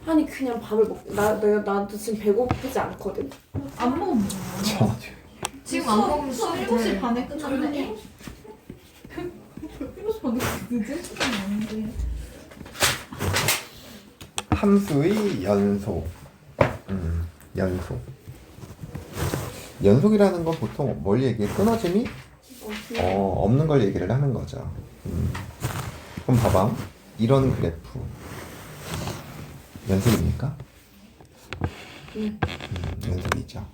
아니 그냥 밥을 나도 지금 배고프지 않거든. 안 먹으면 자, 지금 안 먹으면 수업 수업이 7시 돼. 반에 끝났네. 7시 반에 늦은 시간 아닌데. 함수의 연속. 연속. 연속이라는 건 보통 뭘 얘기해? 끊어짐이 없는 걸 얘기를 하는 거죠. 그럼 봐봐. 이런 그래프. 연속입니까? 연속이죠.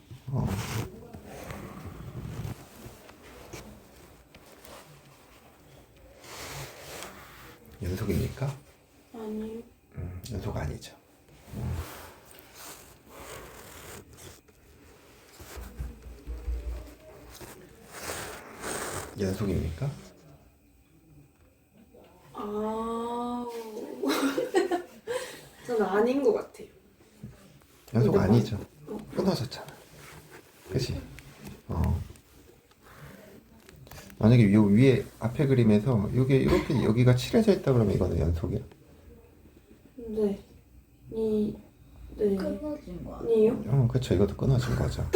연속입니까? 아니 연속 아니죠. 연속입니까? 아 저는 아닌 것 같아요. 연속 근데 아니죠. 끊어졌잖아. 그치? 만약에 요 위에 앞에 그림에서 요게 이렇게 여기가 칠해져 있다 그러면 이거는 연속이야? 네. 네. 끊어진 거 아니에요? 그쵸. 이것도 끊어진 거죠.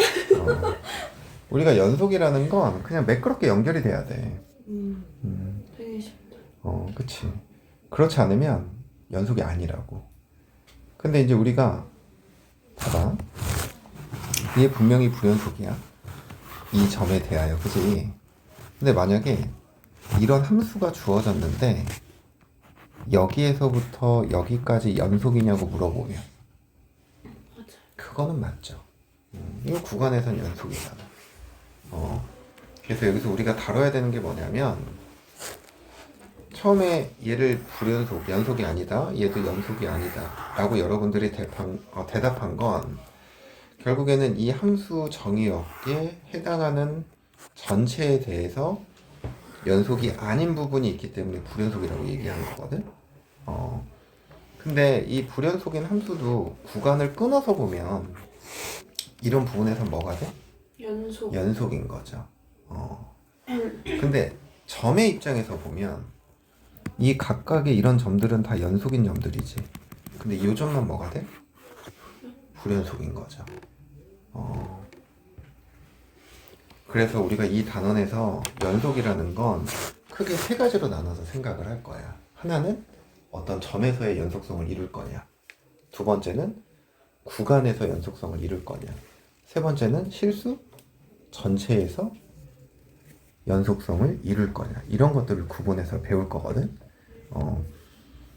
우리가 연속이라는 건 그냥 매끄럽게 연결이 돼야 돼. 되게 쉽다. 그치. 그렇지 않으면 연속이 아니라고. 근데 이제 우리가 봐봐. 얘 분명히 불연속이야. 이 점에 대하여. 그치? 근데 만약에 이런 함수가 주어졌는데 여기에서부터 여기까지 연속이냐고 물어보면 맞아요. 그거는 맞죠. 이거 구간에선 연속이잖아. 그래서 여기서 우리가 다뤄야 되는 게 뭐냐면 처음에 얘를 불연속, 연속이 아니다, 얘도 연속이 아니다 라고 여러분들이 대답한 건 결국에는 이 함수 정의역에 해당하는 전체에 대해서 연속이 아닌 부분이 있기 때문에 불연속이라고 얘기하는 거거든. 근데 이 불연속인 함수도 구간을 끊어서 보면 이런 부분에서 뭐가 돼? 연속인 거죠. 근데 점의 입장에서 보면 이 각각의 이런 점들은 다 연속인 점들이지. 근데 이 점만 뭐가 돼? 불연속인 거죠. 그래서 우리가 이 단원에서 연속이라는 건 크게 세 가지로 나눠서 생각을 할 거야. 하나는 어떤 점에서의 연속성을 이룰 거냐. 두 번째는 구간에서 연속성을 이룰 거냐. 세 번째는 실수 전체에서 연속성을 이룰 거냐. 이런 것들을 구분해서 배울 거거든.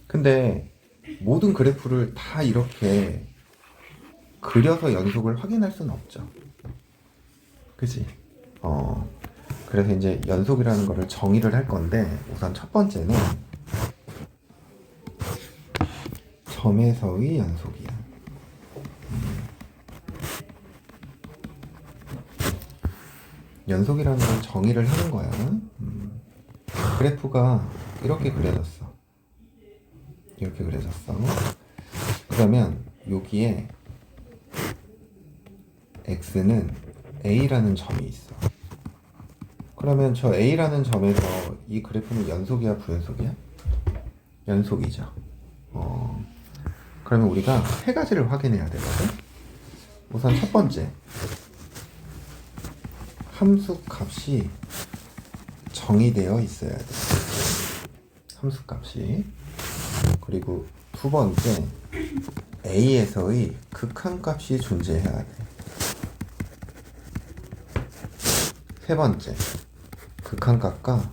근데 모든 그래프를 다 이렇게 그려서 연속을 확인할 수는 없죠. 그치? 그래서 이제 연속이라는 거를 정의를 할 건데 우선 첫 번째는 점에서의 연속이야. 연속이라는 걸 정의를 하는 거야. 그래프가 이렇게 그려졌어. 이렇게 그려졌어. 그러면 여기에 x는 a라는 점이 있어. 그러면 저 a라는 점에서 이 그래프는 연속이야, 불연속이야? 연속이죠. 그러면 우리가 세 가지를 확인해야 되거든. 우선 첫 번째, 함수 값이 정의되어 있어야 돼. 함수 값이. 그리고 두 번째, a에서의 극한값이 존재해야 돼. 세 번째, 극한값과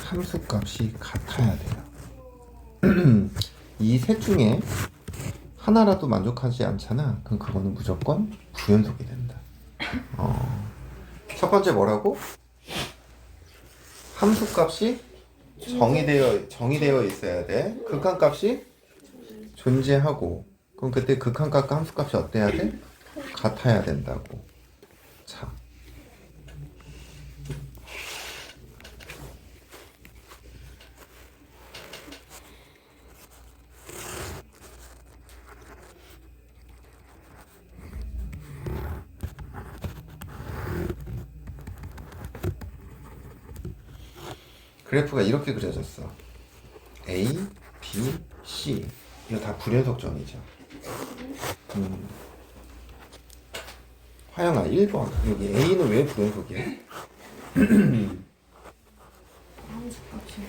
함수값이 같아야 돼요. 이 셋 중에 하나라도 만족하지 않잖아. 그럼 그거는 무조건 부연속이 된다. 첫 번째 뭐라고? 함수값이 정의되어 있어야 돼. 극한값이 존재하고. 그럼 그때 극한값과 함수값이 어때야 돼? 같아야 된다고. 자. 그래프가 이렇게 그려졌어. A, B, C 이거 다 불연속점이죠. 화영아 1번 여기 A는 왜 불연속이야? 함수값이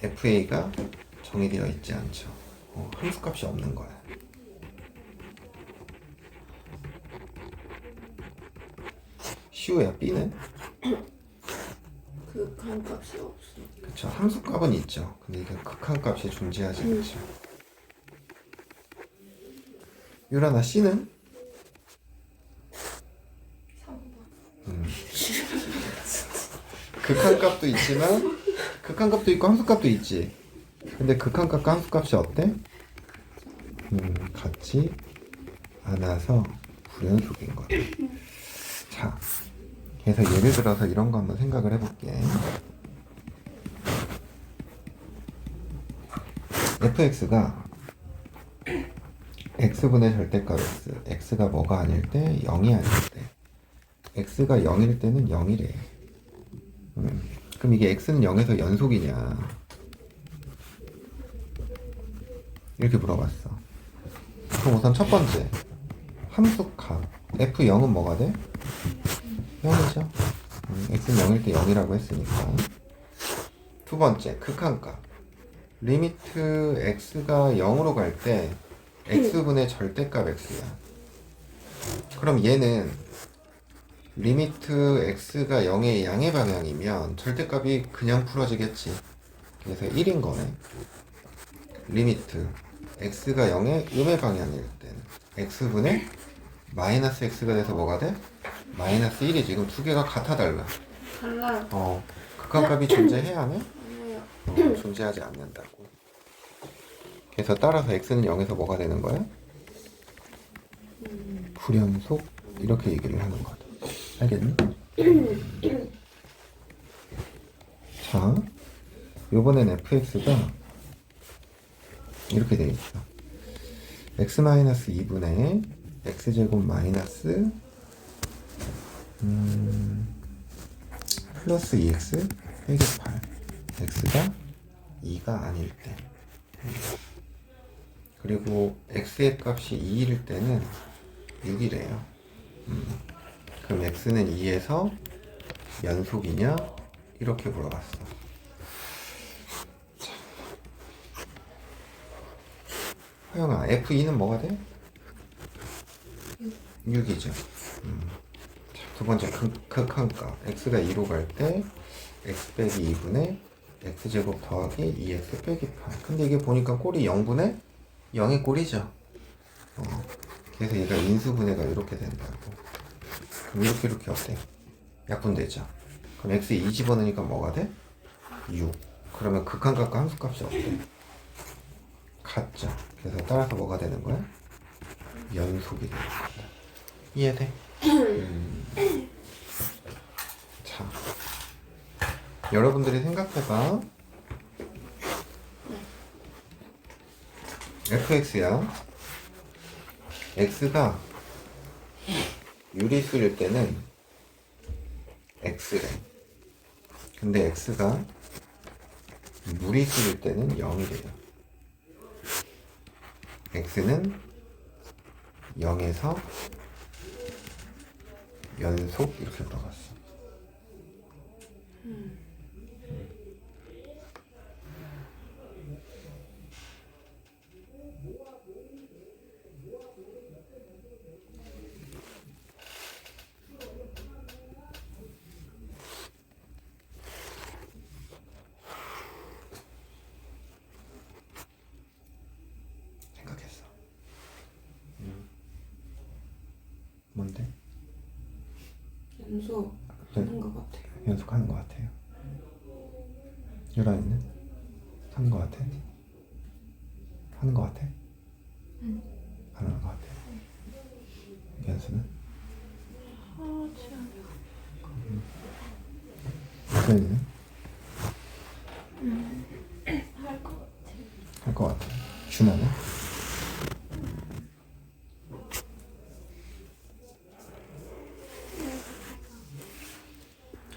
FA가 정의되어 있지 않죠. 함수값이 없는 거야. 시우야 B는? 극한값이 없어. 그쵸. 함수값은 있죠. 근데 이게 극한값이 존재하지 않죠. 유라나 C는? 3번. 극한값도 있지만 극한값도 있고 함수값도 있지. 근데 극한값과 함수값이 어때? 같지 않아서 불연속인 거야. 자, 그래서 예를 들어서 이런 거 한번 생각을 해볼게. fx가 x분의 절대값 x, x가 뭐가 아닐 때 0이 아닐 때 x가 0일 때는 0이래. 그럼 이게 x는 0에서 연속이냐 이렇게 물어봤어. 그럼 우선 첫 번째 함수값 f0은 뭐가 돼? 0이죠. x는 0일 때 0이라고 했으니까. 두 번째 극한값 리미트 x가 0으로 갈 때 x분의 절대값 x야. 그럼 얘는 리미트 x가 0의 양의 방향이면 절대값이 그냥 풀어지겠지. 그래서 1인 거네. 리미트 x가 0의 음의 방향일 때는 x분의 마이너스 x가 돼서 뭐가 돼? 마이너스 1이 지금 두 개가 같아 달라. 달라요. 극한값이 존재해야 하네? 아니에요. 존재하지 않는다고. 그래서 따라서 x는 0에서 뭐가 되는 거야? 불연속 이렇게 얘기를 하는 거다. 알겠니? 자, 요번엔 fx가 이렇게 되어 있어. x-2분의 x제곱 마이너스 플러스 2x 빼기 8 x가 2가 아닐 때 그리고 x의 값이 2일 때는 6이래요. 그럼 x는 2에서 연속이냐? 이렇게 물어봤어. 자. 화영아 f2는 뭐가 돼? 6이죠. 두 번째 극한값 x가 2로 갈 때 x 빼기 2분의 x제곱 더하기 2x 빼기 8. 근데 이게 보니까 꼴이 0분의 0의 꼴이죠. 그래서 얘가 인수분해가 이렇게 된다고. 그럼 이렇게 어때? 약분되죠. 그럼 x 2 집어넣으니까 뭐가 돼? 6. 그러면 극한값과 함수값이 어때? 같죠. 그래서 따라서 뭐가 되는 거야? 연속이 되는 거야. 이해돼? 자, 여러분들이 생각해봐. fx야. x가 유리수일 때는 x래. 근데 x가 무리수일 때는 0이래요. x는 0에서 연속 이렇게 물어봤어. 생각했어. 뭔데? 연속하는 것 같아요. 연속하는 것 같아요. 유라이는? 하는 것 같아? 하는 것 같아? 안 하는 것 같아? 연수는? 하지 않아요. 유라이는? 할 것 같아. 할 것 같아. 준하는?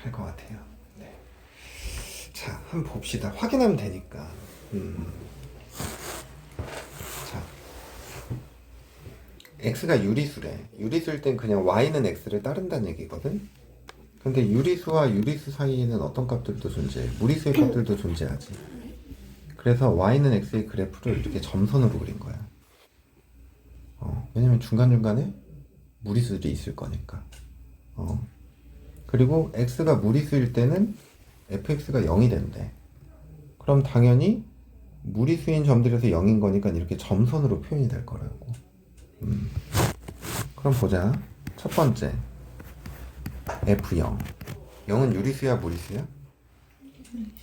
할 것 같아요. 네. 자, 한번 봅시다. 확인하면 되니까. 자, x가 유리수래. 유리수일 땐 그냥 y는 x를 따른다는 얘기거든. 근데 유리수와 유리수 사이에는 어떤 값들도 존재해. 무리수의 값들도 존재하지. 그래서 y는 x의 그래프를 이렇게 점선으로 그린 거야. 왜냐면 중간중간에 무리수들이 있을 거니까. 그리고 x가 무리수일 때는 fx가 0이 된대. 그럼 당연히 무리수인 점들에서 0인 거니까 이렇게 점선으로 표현이 될 거라고. 그럼 보자. 첫 번째 f0. 0은 유리수야 무리수야?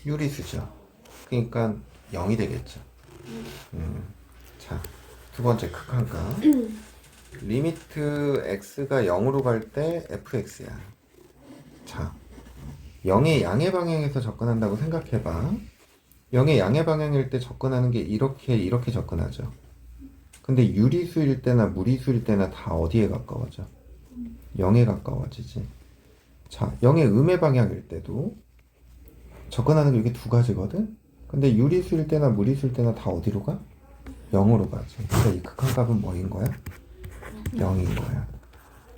유리수죠. 그러니까 0이 되겠죠. 자, 두 번째 극한값. 리미트 x가 0으로 갈 때 fx야. 자, 0의 양의 방향에서 접근한다고 생각해봐. 0의 양의 방향일 때 접근하는 게 이렇게 접근하죠. 근데 유리수일 때나 무리수일 때나 다 어디에 가까워져? 0에 가까워지지. 자, 0의 음의 방향일 때도 접근하는 게 이게 두 가지거든? 근데 유리수일 때나 무리수일 때나 다 어디로 가? 0으로 가지. 그러니까 이 극한값은 뭐인 거야? 0인 거야.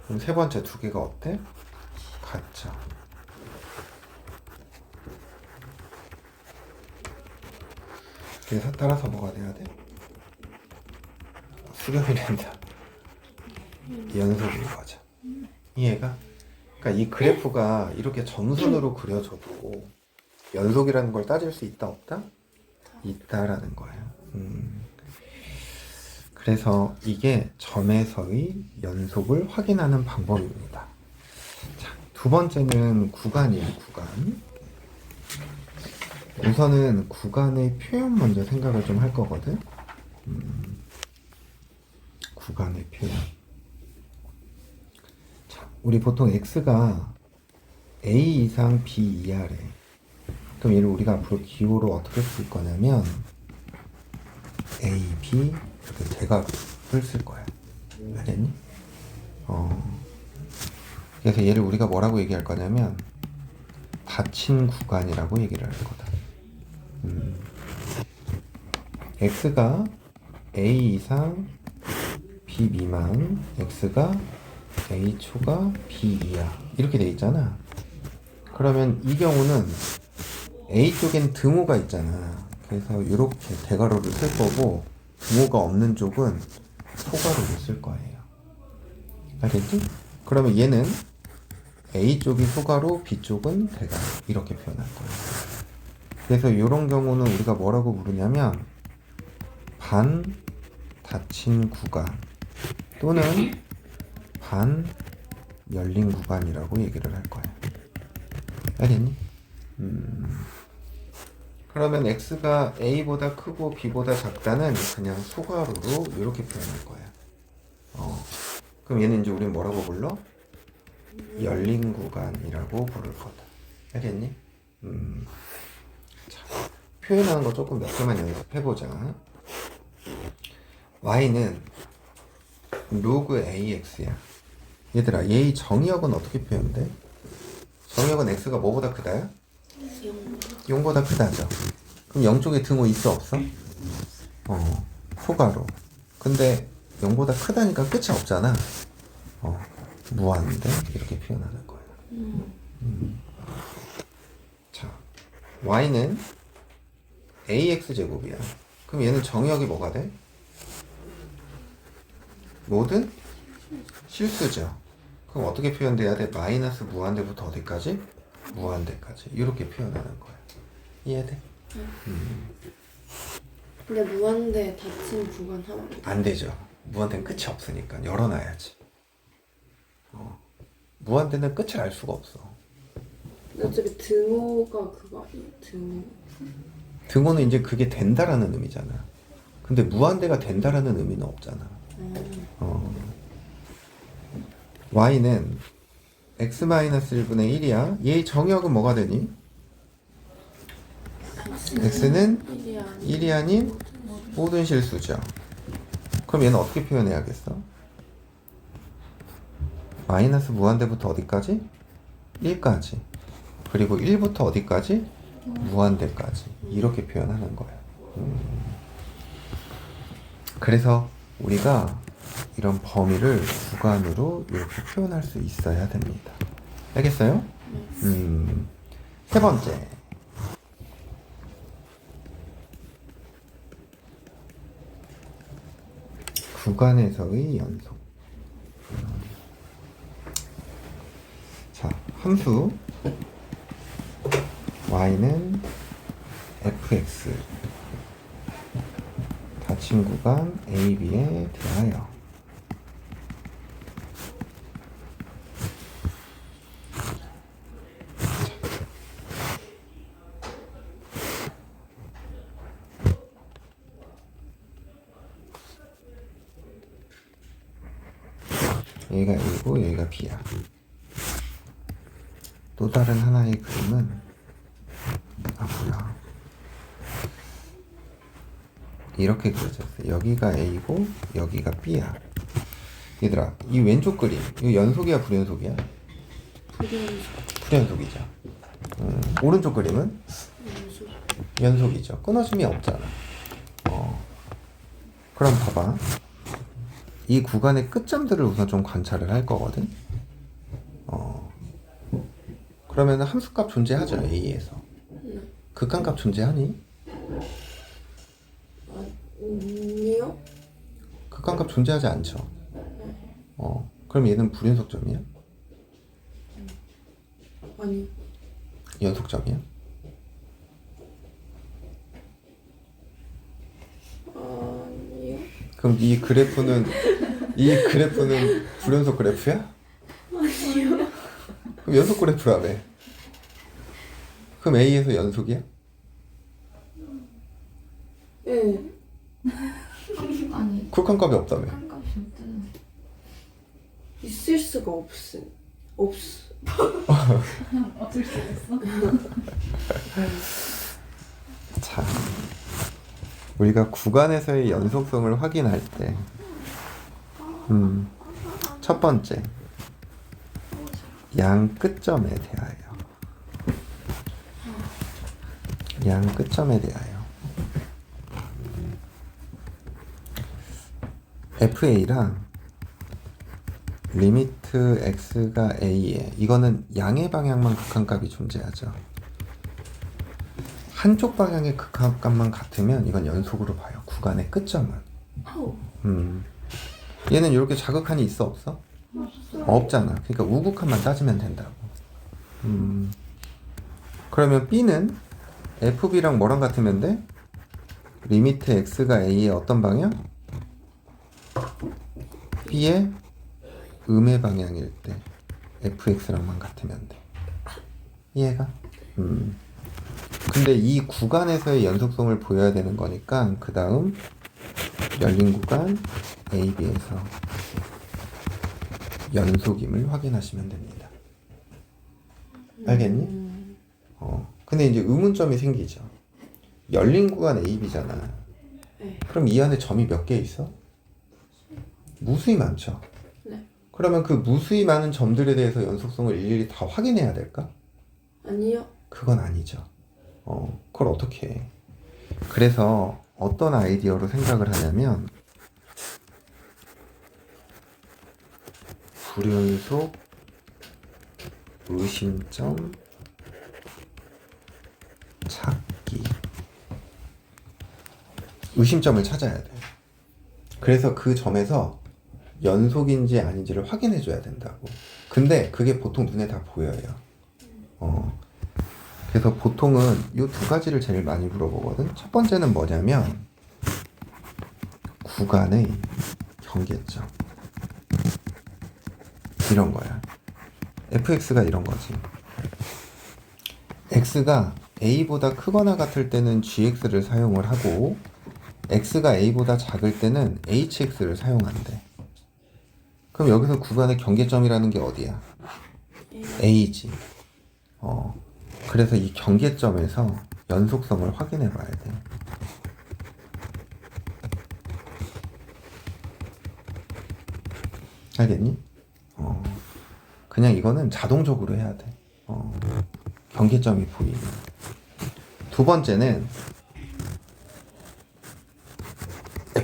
그럼 세 번째 두 개가 어때? 같죠. 그래서 따라서 뭐가 돼야 돼? 수렴이 된다. 연속인 거죠. 이해가? 그러니까 이 그래프가 이렇게 점선으로 그려져도 연속이라는 걸 따질 수 있다 없다? 있다라는 거예요. 그래서 이게 점에서의 연속을 확인하는 방법입니다. 자, 두 번째는 구간이에요. 구간. 우선은 구간의 표현 먼저 생각을 좀 할 거거든. 구간의 표현. 자, 우리 보통 x가 a 이상 b 이하래. 그럼 얘를 우리가 앞으로 기호로 어떻게 쓸 거냐면 a, b 이렇게 대괄호를 쓸 거야. 알겠니? 그래서 얘를 우리가 뭐라고 얘기할 거냐면 닫힌 구간이라고 얘기를 할 거다. x가 a 이상 b 미만, x가 a 초가 b 이하 이렇게 돼 있잖아. 그러면 이 경우는 a 쪽엔 등호가 있잖아. 그래서 이렇게 대괄호를 쓸 거고 등호가 없는 쪽은 소괄호를 쓸 거예요. 알겠지? 그러면 얘는 a 쪽이 소괄호, b 쪽은 대괄호 이렇게 표현할 거예요. 그래서 이런 경우는 우리가 뭐라고 부르냐면 반 닫힌 구간 또는 반 열린 구간이라고 얘기를 할 거예요. 알겠니? 그러면 x가 a보다 크고 b보다 작다는 그냥 소괄호로 이렇게 표현할 거야. 그럼 얘는 이제 우리는 뭐라고 불러? 열린 구간이라고 부를 거다. 알겠니? 자, 표현하는 거 조금 몇 개만 연습해보자. y는 로그 ax야. 얘들아, 얘의 정의역은 어떻게 표현돼? 정의역은 x가 뭐보다 크다야? 0보다 크다죠. 그럼 0 쪽에 등호 있어 없어? 소괄호. 근데 0보다 크다니까 끝이 없잖아. 무한대 이렇게 표현하는 거예요. 자, y는 ax 제곱이야. 그럼 얘는 정의역이 뭐가 돼? 모든 실수죠. 그럼 어떻게 표현돼야 돼? 마이너스 무한대부터 어디까지? 무한대까지 이렇게 표현하는 거야. 이해돼? 근데 무한대 닫힌 구간 하면 안 되죠. 무한대는 끝이 없으니까 열어놔야지. 무한대는 끝을 알 수가 없어. 근데 어차피 등호가 그거 아니에요? 등호. 등호는 이제 그게 된다라는 의미잖아. 근데 무한대가 된다라는 의미는 없잖아. y는 x-1분의 1이야. 얘의 정의역은 뭐가 되니? x는 1이 아닌 모든 실수죠. 그럼 얘는 어떻게 표현해야겠어? 마이너스 무한대부터 어디까지? 1까지. 그리고 1부터 어디까지? 무한대까지. 이렇게 표현하는 거야. 그래서 우리가 이런 범위를 구간으로 이렇게 표현할 수 있어야 됩니다. 알겠어요? 세 번째. 구간에서의 연속. 자, 함수 y는 fx 닫힌 구간 AB에 대하여 여기가 A고 여기가 B야. 또 다른 하나의 그림은 뭐야? 이렇게 그려졌어. 여기가 A고 여기가 B야. 얘들아, 이 왼쪽 그림 이거 연속이야 불연속이야? 불연속이죠. 오른쪽 그림은 연속이죠. 끊어짐이 없잖아. 그럼 봐봐. 이 구간의 끝점들을 우선 좀 관찰을 할 거거든. 그러면 함수값 존재하죠, A에서. 극한값 존재하니? 아니요. 극한값 존재하지 않죠. 그럼 얘는 불연속점이야? 아니. 연속점이야? 아니요. 그럼 이 그래프는 불연속 그래프야? 아니요. 그럼 연속 그래프라며. 그럼 A에서 연속이야? 예. 아니 극한값이 없다며. 값이 없대요. 있을 수가 없어. 어쩔 수 없어. 자, 우리가 구간에서의 연속성을 확인할 때, 첫 번째, 양 끝점에 대하여. 양 끝점에 대하여. FA랑 리미트 x가 a에, 이거는 양의 방향만 극한값이 존재하죠. 한쪽 방향의 극한값만 같으면 이건 연속으로 봐요. 구간의 끝점은. 얘는 이렇게 자극한이 있어 없어? 없잖아. 그러니까 우극한만 따지면 된다고. 그러면 B는 FB랑 뭐랑 같으면 돼? 리미트 x가 a의 어떤 방향? B의 음의 방향일 때 fx랑만 같으면 돼. 이해가? 근데 이 구간에서의 연속성을 보여야 되는 거니까 그 다음 열린 구간 AB에서 연속임을 확인하시면 됩니다. 알겠니? 근데 이제 의문점이 생기죠. 열린 구간 AB잖아. 네. 그럼 이 안에 점이 몇 개 있어? 무수히 많죠. 네. 그러면 그 무수히 많은 점들에 대해서 연속성을 일일이 다 확인해야 될까? 아니요. 그건 아니죠. 그걸 어떻게 해? 그래서 어떤 아이디어로 생각을 하냐면 불연속 의심점 찾기. 의심점을 찾아야 돼. 그래서 그 점에서 연속인지 아닌지를 확인해 줘야 된다고. 근데 그게 보통 눈에 다 보여요. 그래서 보통은 이 두 가지를 제일 많이 물어보거든. 첫 번째는 뭐냐면 구간의 경계점. 이런 거야. fx가 이런 거지. x가 a보다 크거나 같을 때는 gx를 사용을 하고 x가 a보다 작을 때는 hx를 사용한대. 그럼 여기서 구간의 경계점이라는 게 어디야? a지. 그래서 이 경계점에서 연속성을 확인해 봐야 돼. 알겠니? 그냥 이거는 자동적으로 해야 돼. 경계점이 보이면. 두 번째는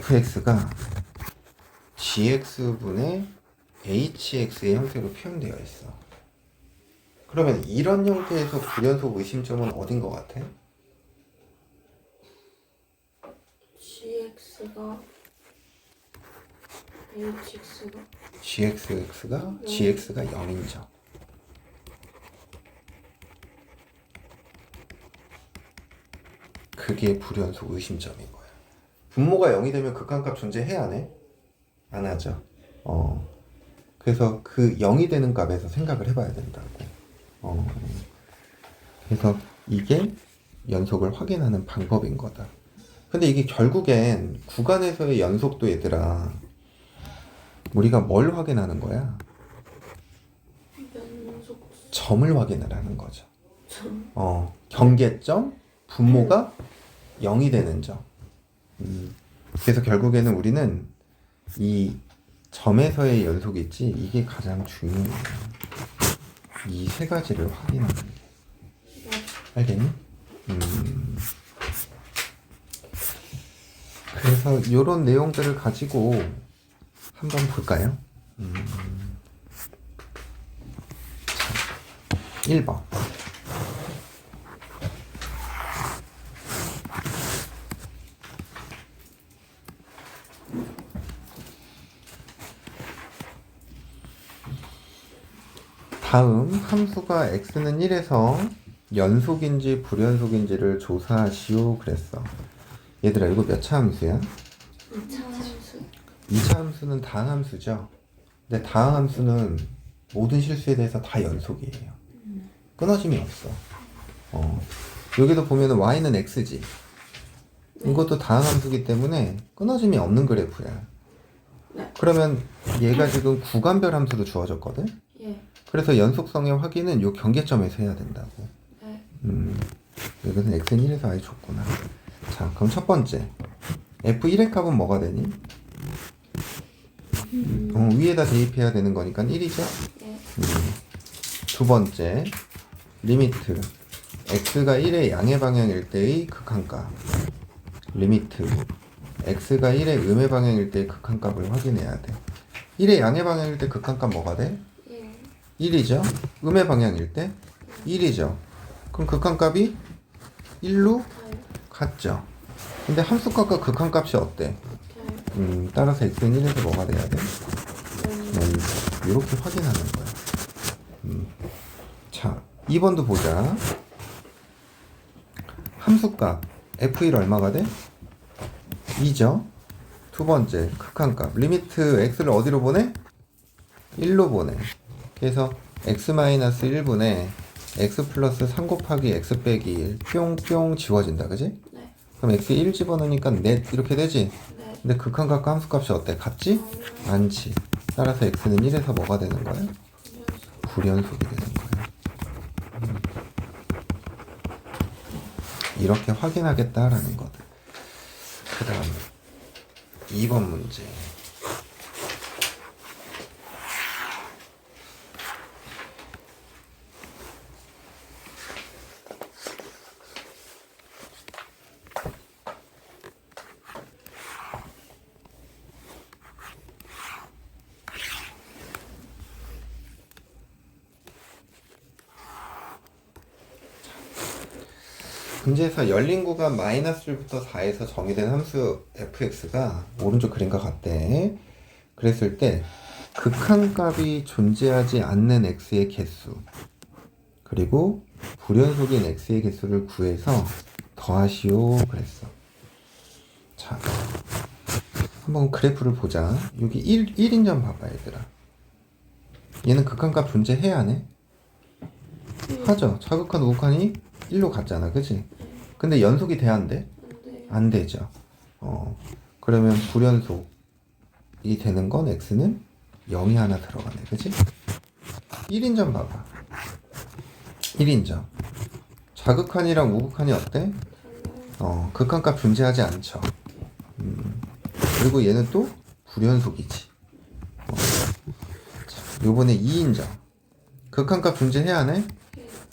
fx가 gx분의 hx의 형태로 표현되어 있어. 그러면 이런 형태에서 불연속 의심점은 어딘 것 같아? gx가 hx가 gx가 0인점. 그게 불연속 의심점인 거야. 분모가 0이 되면 극한값 존재해야 하네? 안 하죠. 그래서 그 0이 되는 값에서 생각을 해봐야 된다고. 그래서 이게 연속을 확인하는 방법인 거다. 근데 이게 결국엔 구간에서의 연속도 얘들아, 우리가 뭘 확인하는 거야? 연속 점을 확인을 하는 거죠. 점. 경계점, 분모가 0이 되는 점. 그래서 결국에는 우리는 이 점에서의 연속이 있지, 이게 가장 중요해요. 이 세 가지를 확인하는 게. 알겠니? 그래서 이런 내용들을 가지고 한번 볼까요? 1번. 다음 함수가 x는 1에서 연속인지 불연속인지를 조사하시오 그랬어. 얘들아, 이거 몇 차 함수야? 2차 함수. 2차 함수는 다항함수죠. 근데 다항함수는 모든 실수에 대해서 다 연속이에요. 끊어짐이 없어. 여기도 보면은 y는 x지. 이것도 다항함수기 때문에 끊어짐이 없는 그래프야. 네. 그러면 얘가 지금 구간별 함수로 주어졌거든? 예. 그래서 연속성의 확인은 요 경계점에서 해야 된다고. 네. 여기는 x는 1에서 아예 줬구나. 자, 그럼 첫 번째. f1의 값은 뭐가 되니? 위에다 대입해야 되는 거니까 1이죠? 예. 두 번째. 리미트. x가 1의 양의 방향일 때의 극한값. 리미트. x가 1의 음의 방향일 때의 극한값을 확인해야 돼. 1의 양의 방향일 때 극한값 뭐가 돼? 예. 1이죠? 음의 방향일 때 1이죠. 그럼 극한값이 1로 같죠. 근데 함수값과 극한값이 어때? 따라서 x는 1에서 뭐가 돼야 돼? 이렇게 확인하는 거야. 자, 2번도 보자. 함수값 f1 얼마가 돼? 2죠. 두 번째 극한값 리미트 x를 어디로 보내? 1로 보내. 그래서 x-1분의 x 플러스 3 곱하기 x 빼기 1 뿅뿅 지워진다. 그지? 네. 그럼 x에 1 집어넣으니까 넷 이렇게 되지? 네. 근데 극한값과 함수값이 어때? 같지? 않지. 따라서 x는 1에서 뭐가 되는 거야? 불연속이 되는 거야. 이렇게 확인하겠다라는 거다. 그 다음 2번 문제. 문제에서 열린 구간 -1부터 4에서 정의된 함수 fx가 오른쪽 그림과 같대. 그랬을 때 극한값이 존재하지 않는 x의 개수 그리고 불연속인 x의 개수를 구해서 더하시오 그랬어. 자, 한번 그래프를 보자. 여기 1인점 봐봐 얘들아. 얘는 극한값 존재해야 하네? 하죠. 자극한 우극한이 1로 갔잖아. 그치? 근데 연속이 돼야 안 돼? 안 되죠. 그러면 불연속이 되는 건 x는 0이 하나 들어가네. 그치? 1인점 봐봐. 1인점. 자극한이랑 우극한이 어때? 극한값 존재하지 않죠. 그리고 얘는 또 불연속이지. 자, 요번에 2인점. 극한값 존재해야 하네?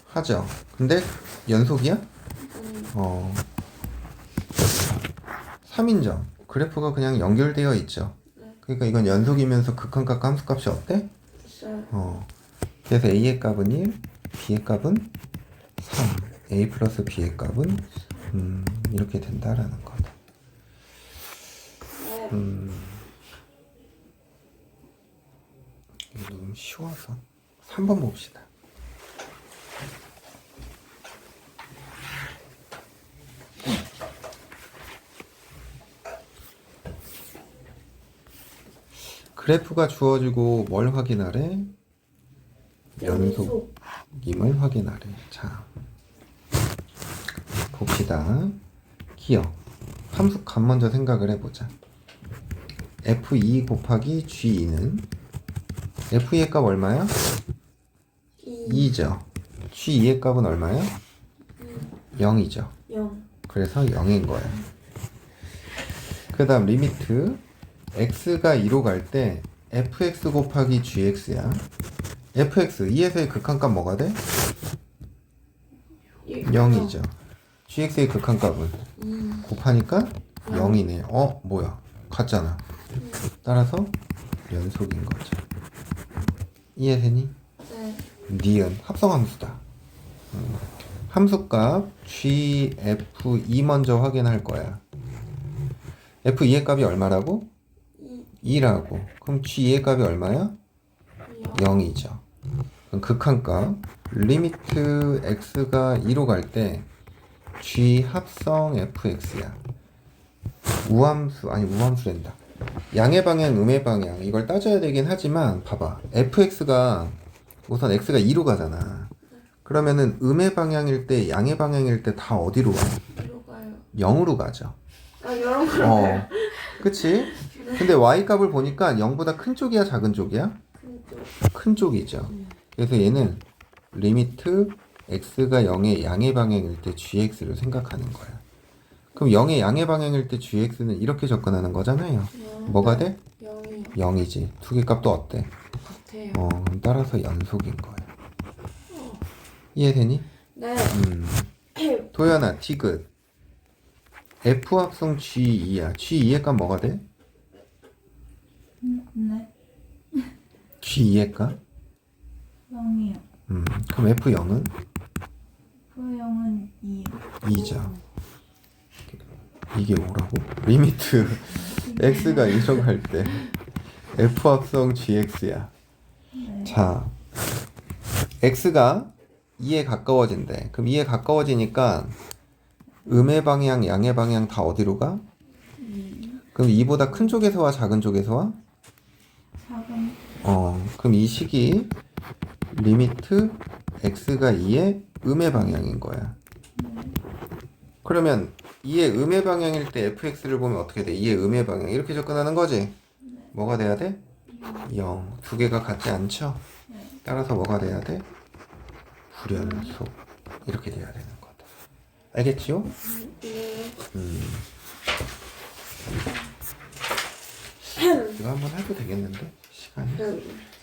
하죠. 근데 연속이야? 3인점. 그래프가 그냥 연결되어 있죠. 네. 그러니까 이건 연속이면서 극한값 함수값이 어때? 있어요. 그래서 A의 값은 1, B의 값은 3, A 플러스 B의 값은 이렇게 된다라는 거다. 네. 이거 너무 쉬워서 3번 봅시다. 그래프가 주어지고 뭘 확인하래? 연속임을 확인하래. 자, 봅시다. 기억. 함수 값 먼저 생각을 해보자. F2 곱하기 G2는 F2의 값 얼마야? 2죠. G2의 값은 얼마야? 0이죠. 0. 그래서 0인 거야. 그 다음 리미트 x가 2로 갈 때 fx 곱하기 gx야. fx 2에서의 극한값 뭐가 돼? 0이죠. gx의 극한값은 곱하니까 0이네. 뭐야? 같잖아. 따라서 연속인 거죠. 이해되니? 네. 니은 합성함수다. 함수값 gf2 먼저 확인할 거야. f2의 값이 얼마라고? 2라고. 그럼 g2의 값이 얼마야? 0이죠. 그럼 극한값 리미트 x가 2로 갈 때 g 합성 fx야. 우함수랜다. 양의 방향, 음의 방향 이걸 따져야 되긴 하지만 봐봐. fx가 우선 x가 2로 가잖아. 그러면은 음의 방향일 때, 양의 방향일 때 다 어디로 가? 2로 가요. 0으로 가죠. 여러 번. 그치? 근데 y 값을 보니까 0보다 큰 쪽이야, 작은 쪽이야? 큰 쪽이죠. 그래서 얘는 리미트 x가 0의 양의 방향일 때 gx를 생각하는 거야. 그럼 0의 양의 방향일 때 gx는 이렇게 접근하는 거잖아요. 뭐가 돼? 0이요. 0이지. 두 개 값도 어때? 같아요. 그럼 따라서 연속인 거야. 이해되니? 네. 도연아, 디귿. F 합성 G2야. G2의 값 뭐가 돼? 네. G2의 값? 0이요. 그럼 F0은? F0은 2요. 2죠. 이게 5라고? 리미트 X가 1로 갈 때 F 합성 GX야. 네. 자, X가 2에 가까워진대. 그럼 2에 가까워지니까 음의 방향, 양의 방향 다 어디로 가? 그럼 2보다 큰 쪽에서 와, 작은 쪽에서 와? 작은. 그럼 이 식이 리미트 x가 2의 음의 방향인 거야. 그러면 2의 음의 방향일 때 fx를 보면 어떻게 돼? 2의 음의 방향 이렇게 접근하는 거지? 뭐가 돼야 돼? 0. 두 개가 같지 않죠? 따라서 뭐가 돼야 돼? 불연속. 이렇게 돼야 되는 거다. 알겠지요? 네. 이거 한번 해도 되겠는데? 시간이.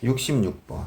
6. 66번.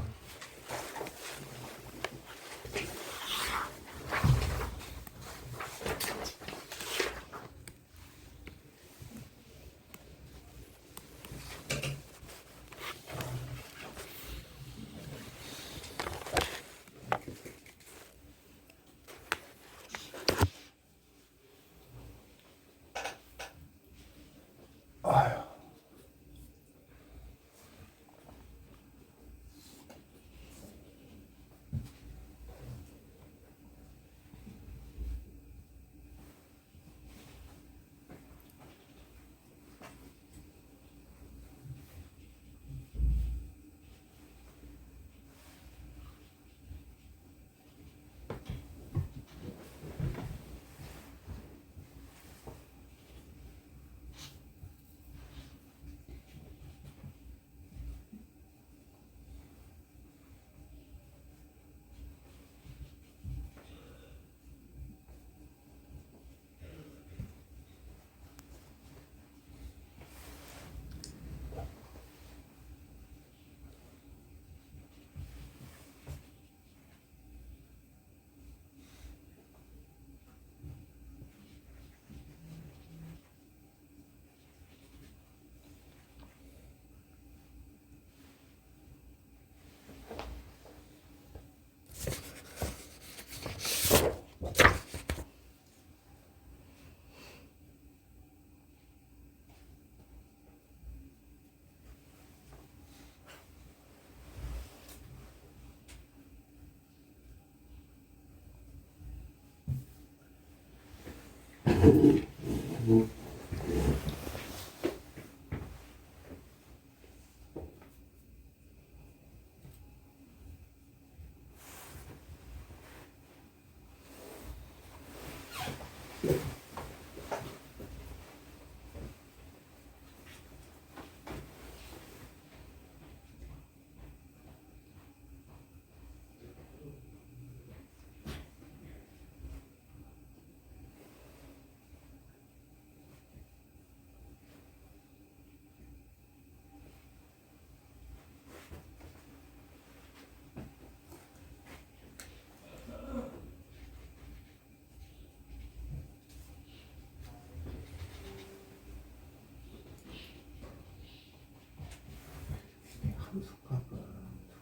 함수값은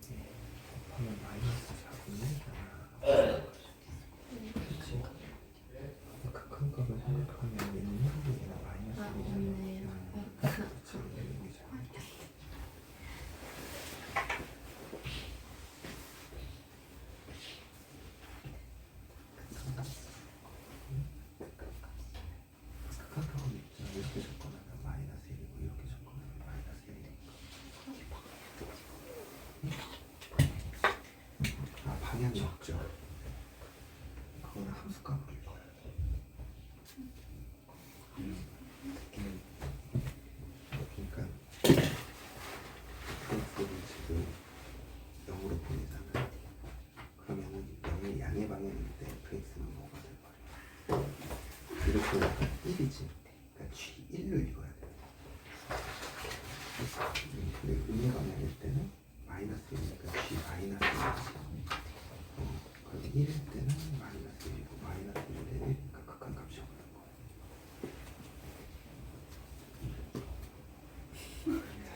2개 곱하면 마이너스 4분의 1이잖아. 그치? 그 큰 값을 생각하면 얘는 1이고 얘는 마이너스 1이잖아. 그치? 여기잖아. 극한값은 있잖아. 이렇게 접근하면 마이너스 1이고 이렇게 접근하면 마이너스 1이니까. 아, 방향이 없죠. 그거는 함수값을 읽어야 돼. 그러니까 fx를 지금 0으로 보내잖아. 그러면은 0의 양의 방향일 때 fx는 뭐가 될 거야? 이렇게 보니까 1이지. 그러니까 g1을 읽어야 돼. 근데 음의 방향일 때는 마이너스 1이니까 g 마이너스 1이지. 그럼 1일 때는 마이너스 1이고 마이너스 1일 때 1이니까 극한값이 없는 거야.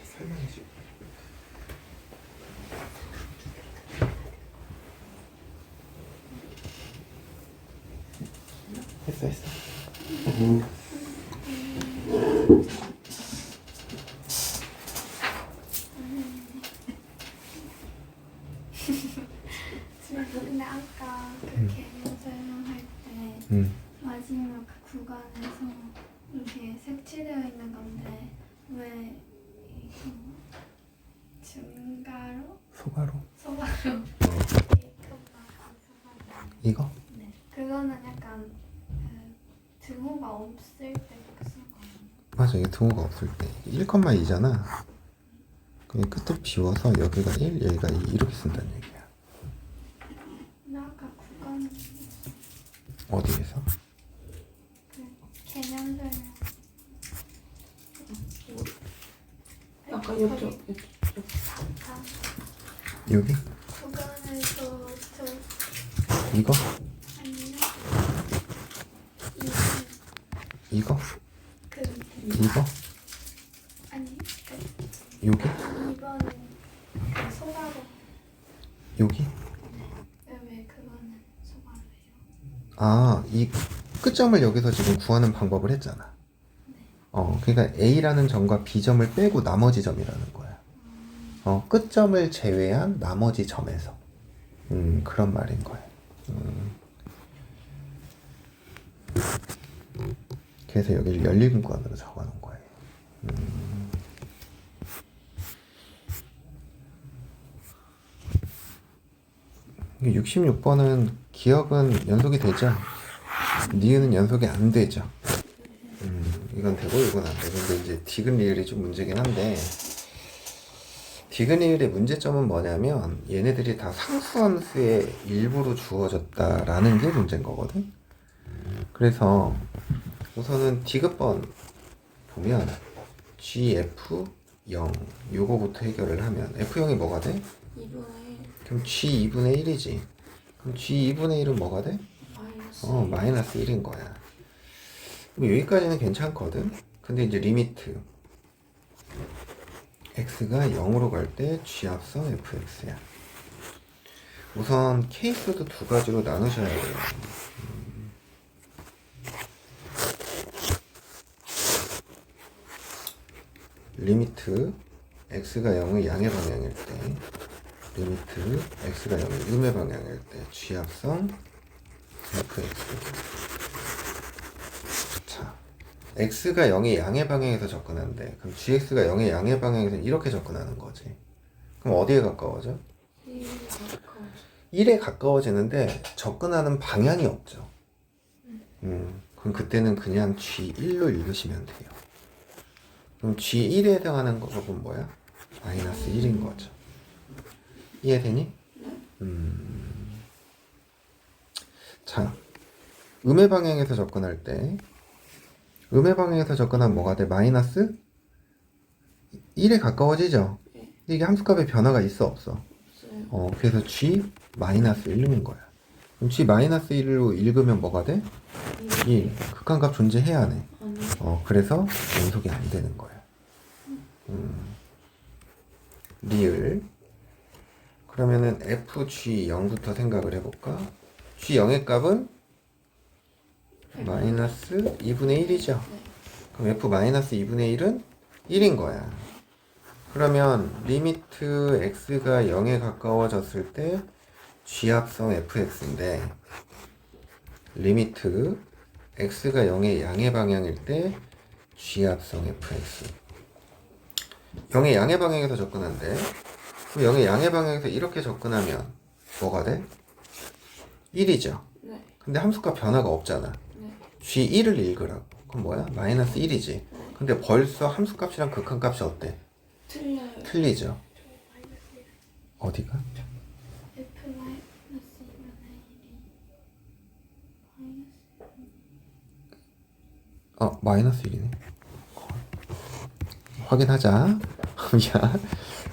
설명해 줄게. 했어. 근데 아까 그 개념 설명할 때 마지막 그 구간에서 이렇게 색칠되어 있는 건데 왜 이거 증가로? 소가로? 소가로? 이거? 네. 그거는 약간 등호가 없을 때 쓴 거예요. 맞아, 이게 등호가 없을 때 1,2잖아. 그냥 끝을 비워서 여기가 1, 여기가 2 이렇게 쓴다는 얘기야. 나 아까 구간 어디에서? 그 개념 설명 아까 옆쪽. 다 여기? 구간에서 저 이거? 아니요 이거? 그 이거? 아니 그 여기? 2번은 소가로 여기? 왜 그거는 소가로예요? 아, 이 끝점을 여기서 지금 구하는 방법을 했잖아. 그러니까 A라는 점과 B점을 빼고 나머지 점이라는 거야. 끝점을 제외한 나머지 점에서. 그런 말인 거야. 그래서 여기를 연립문구안으로 적어놓은 거예요. 66번은 기억은 연속이 되죠? 니은은 연속이 안 되죠? 이건 되고 이건 안 되고. 근데 이제 디귿 리을이 좀 문제긴 한데, 디귿 리을의 문제점은 뭐냐면 얘네들이 다 상수함수의 일부로 주어졌다라는 게 문제인 거거든. 그래서 우선은 디귿번 보면 GF0 요거부터 해결을 하면 F0이 뭐가 돼? 2분의 1 그럼 G2분의 1이지. 그럼 G2분의 1은 뭐가 돼? 마이너스 마이너스 1인 거야. 그럼 여기까지는 괜찮거든. 근데 이제 리미트 x가 0으로 갈 때 g 합성 fx야. 우선 케이스도 두 가지로 나누셔야 돼요. 리미트 x가 0의 양의 방향일 때, 리미트 x가 0의 음의 방향일 때 g 합성 fx. x가 0의 양의 방향에서 접근한대. 그럼 gx가 0의 양의 방향에서 이렇게 접근하는 거지. 그럼 어디에 가까워져? 1에 가까워지는데 접근하는 방향이 없죠. 그럼 그때는 그냥 G1로 읽으시면 돼요. 그럼 G1에 해당하는 값은 뭐야? 마이너스 1인 거죠. 이해되니? 자, 음의 방향에서 접근할 때 음의 방향에서 접근하면 뭐가 돼? 마이너스 1에 가까워지죠? 근데 이게 함수값에 변화가 있어 없어? 그래서 G 마이너스 1인 거야. 그럼 G 마이너스 1로 읽으면 뭐가 돼? 1. 극한값 존재해야 하네. 그래서 연속이 안 되는 거야. 리을. 그러면은 FG0부터 생각을 해볼까? G0의 값은 마이너스 2분의 1이죠. 그럼 F 마이너스 2분의 1은 1인 거야. 그러면 리미트 x가 0에 가까워졌을 때 G합성 fx인데 리미트 x가 0의 양의 방향일 때 G합성 fx 0의 양의 방향에서 접근한대. 그럼 0의 양의 방향에서 이렇게 접근하면 뭐가 돼? 1이죠. 네. 근데 함수값 변화가 없잖아. 네. G1을 읽으라고. 그럼 뭐야? 마이너스 1이지. 근데 벌써 함수값이랑 극한값이 어때? 틀려요. 틀리죠. 어디가? F 마이너스 2분의 1이 마이너스 1이네. 확인하자. 야,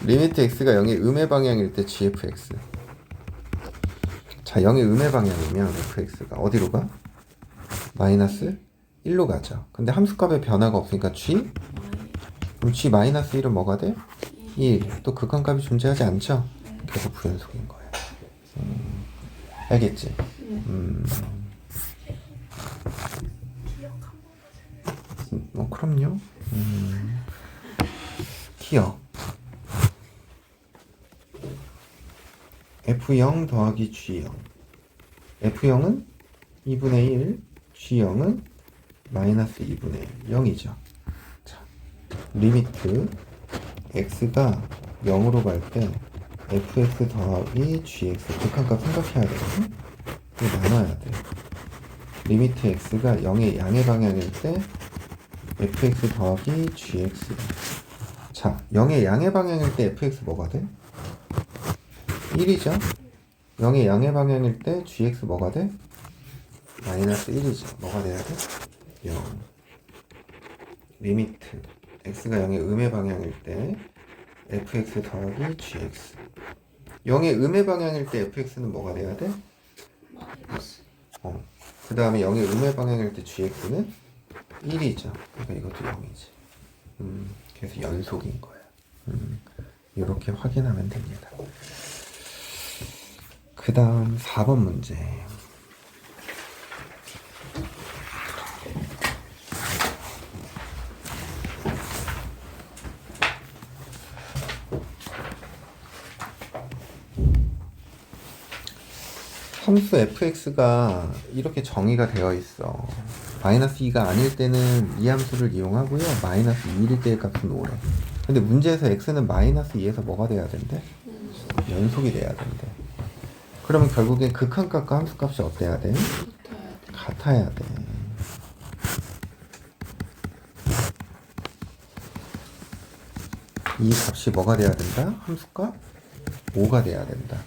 리미트 x가 0의 음의 방향일 때 gfx. 자, 0의 음의 방향이면 fx가 어디로 가? 마이너스 1로 가죠. 근데 함수값에 변화가 없으니까 g? 그럼 g 마이너스 1은 뭐가 돼? 1. 또 극한값이 존재하지 않죠? 그래서 부연속인 거야. 알겠지? 그럼요. 기억. F0 더하기 G0. F0은 2분의 1, G0은 마이너스 2분의 1, 0이죠. 자, 리미트 x가 0으로 갈 때 fx 더하기 gx 극한값 생각해야 되거든? 이거 나눠야 돼. 리미트 x가 0의 양의 방향일 때 fx 더하기 gx. 자, 0의 양의 방향일 때 fx 뭐가 돼? 1이죠? 0의 양의 방향일 때 gx 뭐가 돼? 마이너스 1이죠. 뭐가 돼야 돼? 0. 리미트 x가 0의 음의 방향일 때 fx 더하기 gx. 0의 음의 방향일 때 fx는 뭐가 돼야 돼? 마이너스. 그 다음에 0의 음의 방향일 때 gx는 1이죠. 그러니까 이것도 0이지. 그래서 연속인 거야. 이렇게 확인하면 됩니다. 그 다음 4번 문제. 함수 fx가 이렇게 정의가 되어 있어. 마이너스 2가 아닐 때는 이 함수를 이용하고요. 마이너스 2일 때의 값은 5래. 근데 문제에서 x는 마이너스 2에서 뭐가 돼야 된대? 연속이 돼야 된대. 그러면 결국엔 극한값과 함수값이 어때야 돼? 같아야 돼. 이 값이 뭐가 돼야 된다? 함수값? 5가 돼야 된다.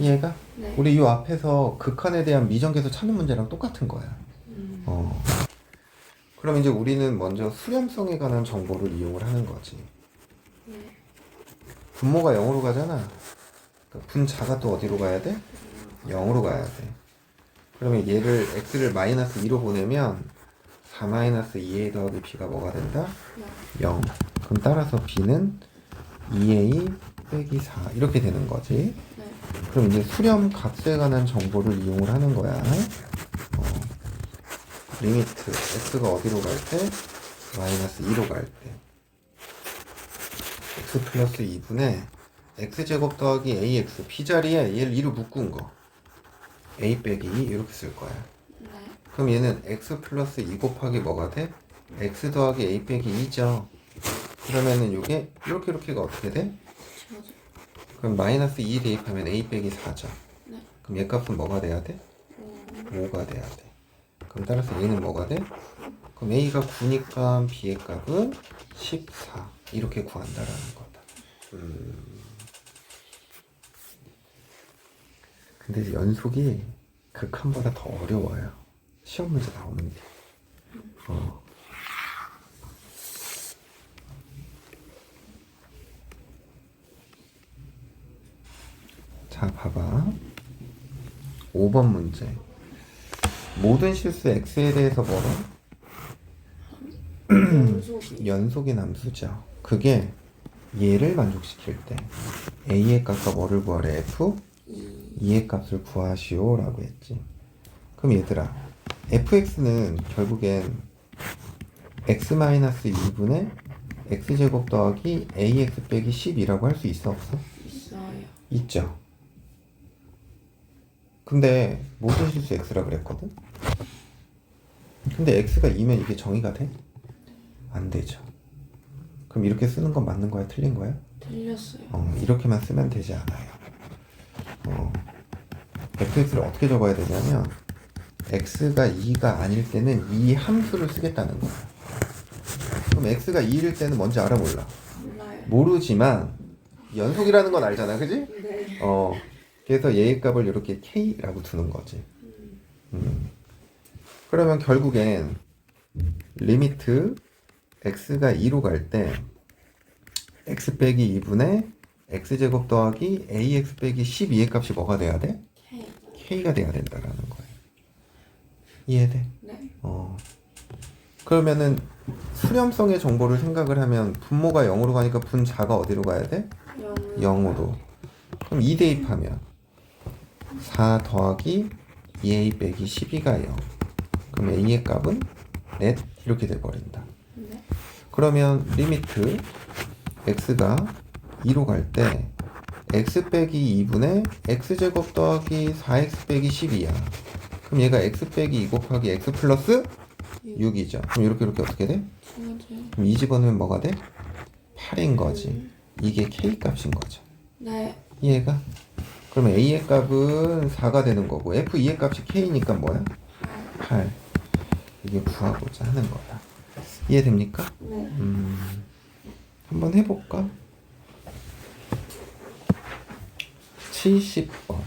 이해가? 네. 우리 이 앞에서 극한에 대한 미정계수 찾는 문제랑 똑같은 거야. 그럼 이제 우리는 먼저 수렴성에 관한 정보를 이용을 하는 거지. 네. 분모가 0으로 가잖아. 그러니까 분자가 또 어디로 가야 돼? 0으로 가야 돼. 그러면 얘를 x를 마이너스 2로 보내면 4 마이너스 2a 더하기 b가 뭐가 된다? 0. 그럼 따라서 b는 2a 빼기 4 이렇게 되는 거지. 네. 그럼 이제 수렴 값에 관한 정보를 이용을 하는 거야. 리미트 x가 어디로 갈 때? 마이너스 2로 갈 때. x 플러스 2분의 x제곱 더하기 ax b자리에 얘를 2로 묶은 거 a 빼기 2 이렇게 쓸 거야. 네. 그럼 얘는 x 플러스 2 곱하기 뭐가 돼? x 더하기 a 빼기 2죠. 그러면은 이게 이렇게가 어떻게 돼? 맞아. 그럼 마이너스 2 대입하면 a 빼기 4죠. 네. 그럼 얘 값은 뭐가 돼야 돼? 5가 돼야 돼. 그럼 따라서 얘는 뭐가 돼? 그럼 a가 9니까 b의 값은 14 이렇게 구한다라는 거다. 근데 이제 연속이 극한보다 더 어려워요. 시험 문제 나오는데. 자, 봐봐. 5번 문제. 모든 실수 x에 대해서 뭐로? 연속이. 연속의 남수죠. 그게 얘를 만족시킬 때 a의 값과 뭐를 구하래? f? 2의 값을 구하시오 라고 했지. 그럼 얘들아, fx는 결국엔 x-2분의 x제곱 더하기 ax 빼기 10이라고 할 수 있어 없어? 있어요. 있죠. 근데 모든 실수 x라 그랬거든? 근데 x가 2면 이게 정의가 돼? 안 되죠. 그럼 이렇게 쓰는 건 맞는 거야? 틀린 거야? 틀렸어요. 이렇게만 쓰면 되지 않아요. fx를 어떻게 적어야 되냐면 x가 2가 아닐 때는 이 함수를 쓰겠다는 거야. 그럼 x가 2일 때는 뭔지 알아 몰라? 몰라요. 모르지만 연속이라는 건 알잖아, 그지? 네. 그래서 얘의 값을 이렇게 k라고 두는 거지. 그러면 결국엔 리미트 x가 2로 갈 때 x 빼기 2분의 x제곱 더하기 ax 빼기 12의 값이 뭐가 돼야 돼? K. k가 돼야 된다라는 거예요. 이해돼? 네. 그러면은 수렴성의 정보를 생각을 하면 분모가 0으로 가니까 분자가 어디로 가야 돼? 0으로. 그럼 2 대입하면 4 더하기 2a 빼기 12가 0. 그럼 a의 값은 넷 이렇게 돼버린다. 네. 그러면 리미트 x가 2로 갈 때 x 빼기 2분의 x제곱 더하기 4x 빼기 12야. 그럼 얘가 x 빼기 2 곱하기 x 플러스 6이죠. 그럼 이렇게 어떻게 돼? 맞아요. 그럼 2 집어넣으면 뭐가 돼? 8인 거지. 이게 k 값인 거죠. 네. 이해가? 그러면 a의 값은 4가 되는 거고 f2의 값이 k니까 뭐야? 8. 이게 구하고자 하는 거다. 이해됩니까? 네. 한번 해볼까? 70번.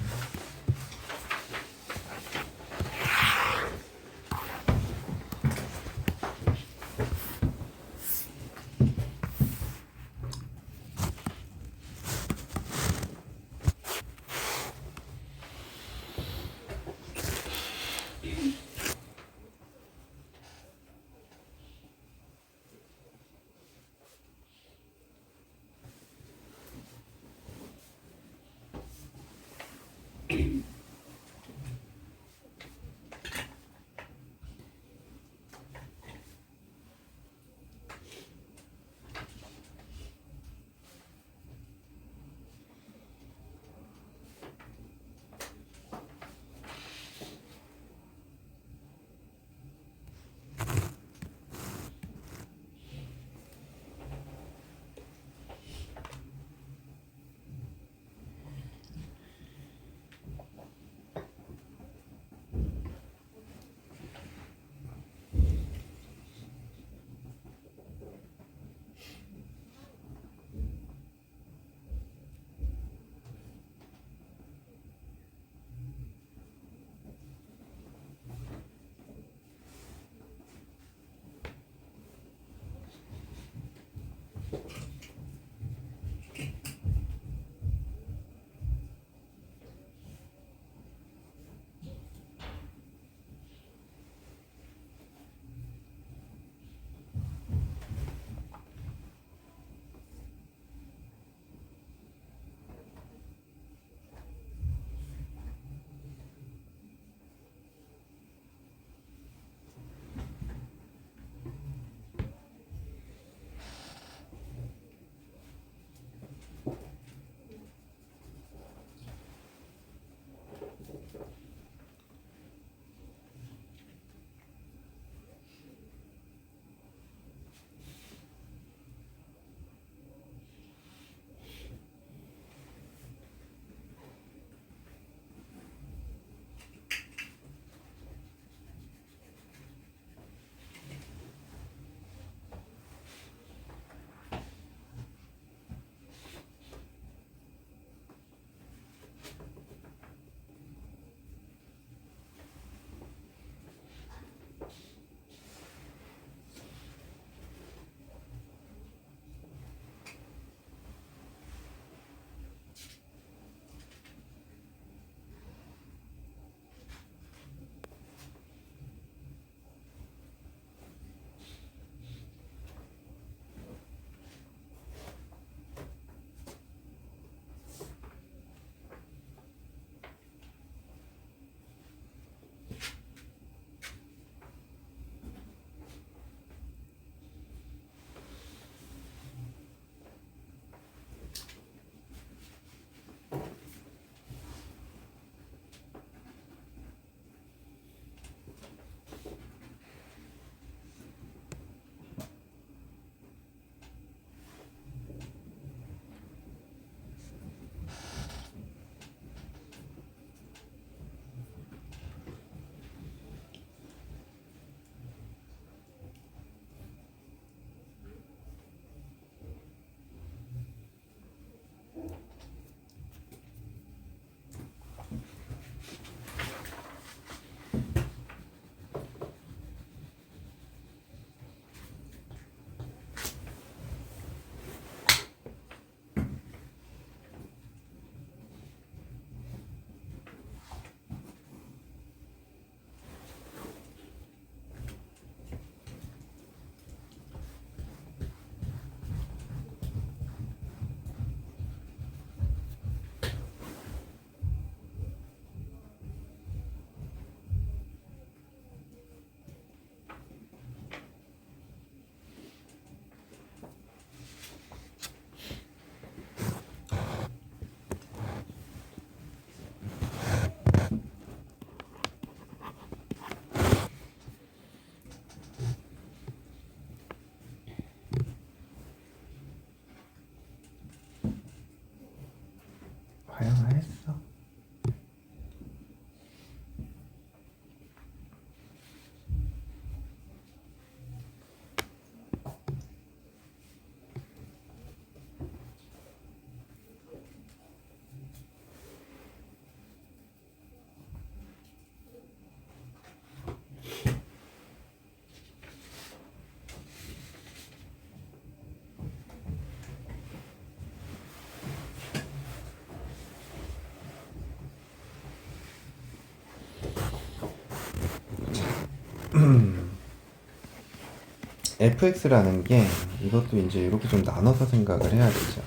fx라는 게 이것도 이제 이렇게 좀 나눠서 생각을 해야 되죠.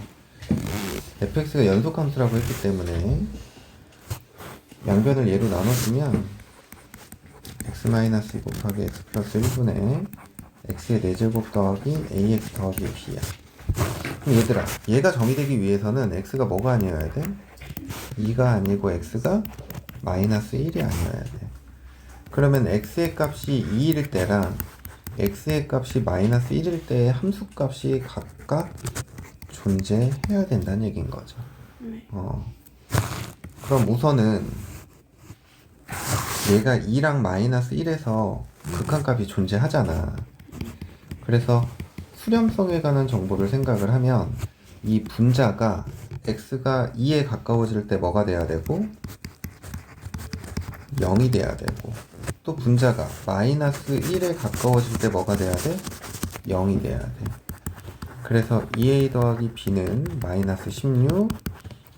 fx가 연속함수라고 했기 때문에 양변을 얘로 나눠주면 x-2 곱하기 x 플러스 1분의 x의 4제곱 더하기 ax 더하기 b야. 그럼 얘들아, 얘가 정의되기 위해서는 x가 뭐가 아니어야 돼? 2가 아니고 x가 마이너스 1이 아니어야 돼. 그러면 x의 값이 2일 때랑 x의 값이 마이너스 1일 때의 함수 값이 각각 존재해야 된다는 얘기인 거죠. 네. 그럼 우선은 얘가 2랑 마이너스 1에서 극한값이 존재하잖아. 그래서 수렴성에 관한 정보를 생각을 하면 이 분자가 x가 2에 가까워질 때 뭐가 돼야 되고 0이 돼야 되고, 또 분자가 마이너스 1에 가까워질 때 뭐가 돼야 돼? 0이 돼야 돼. 그래서 2a 더하기 b는 마이너스 16,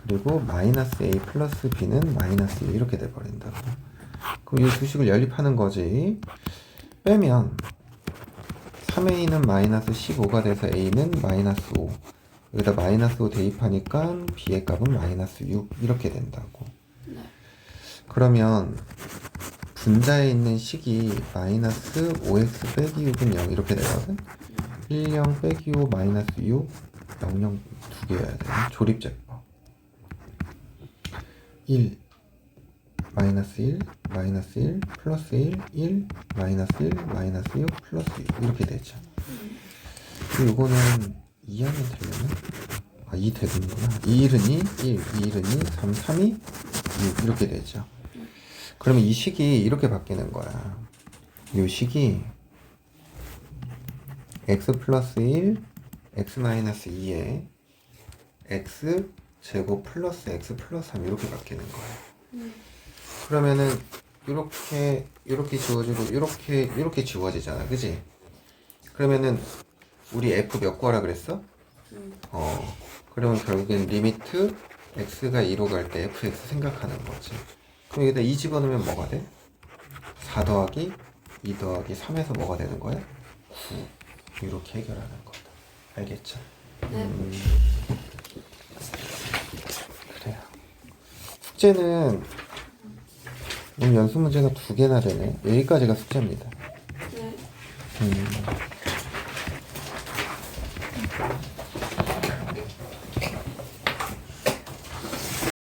그리고 마이너스 a 플러스 b는 마이너스 1 이렇게 돼버린다고. 그럼 이 두 식을 연립하는 거지. 빼면 3a는 마이너스 15가 돼서 a는 마이너스 5, 여기다 마이너스 5 대입하니까 b의 값은 마이너스 6 이렇게 된다고. 네. 그러면 분자에 있는 식이 마이너스 5x 빼기 6은 0 이렇게 되거든. 1, 0 빼기 5 마이너스 6, 0, 0 두 개여야 돼. 조립제법. 1 마이너스 1, 마이너스 1, 플러스 1, 1, 마이너스 1, 마이너스 6, 플러스 6 이렇게 되죠. 그리고 이거는 2 하면 되려나? 아, 2 되는구나. 2일은 2, 1, 2일은 2, 3, 3이 6 이렇게 되죠. 그러면 이 식이 이렇게 바뀌는 거야. 이 식이 x 플러스 1, x 마이너스 2에 x 제곱 플러스 x 플러스 3 이렇게 바뀌는 거야. 그러면은 이렇게 지워지고 이렇게 지워지잖아, 그지? 그러면은 우리 f 몇 구하라 그랬어? 그러면 결국엔 리미트 x가 2로 갈 때 fx 생각하는 거지. 그럼 여기다 2 집어넣으면 뭐가 돼? 4 더하기 2 더하기 3에서 뭐가 되는 거야? 9. 이렇게 해결하는 거다. 알겠죠? 네. 그래요. 숙제는 오늘 연습 문제가 2개나 되네. 여기까지가 숙제입니다. 네. 음.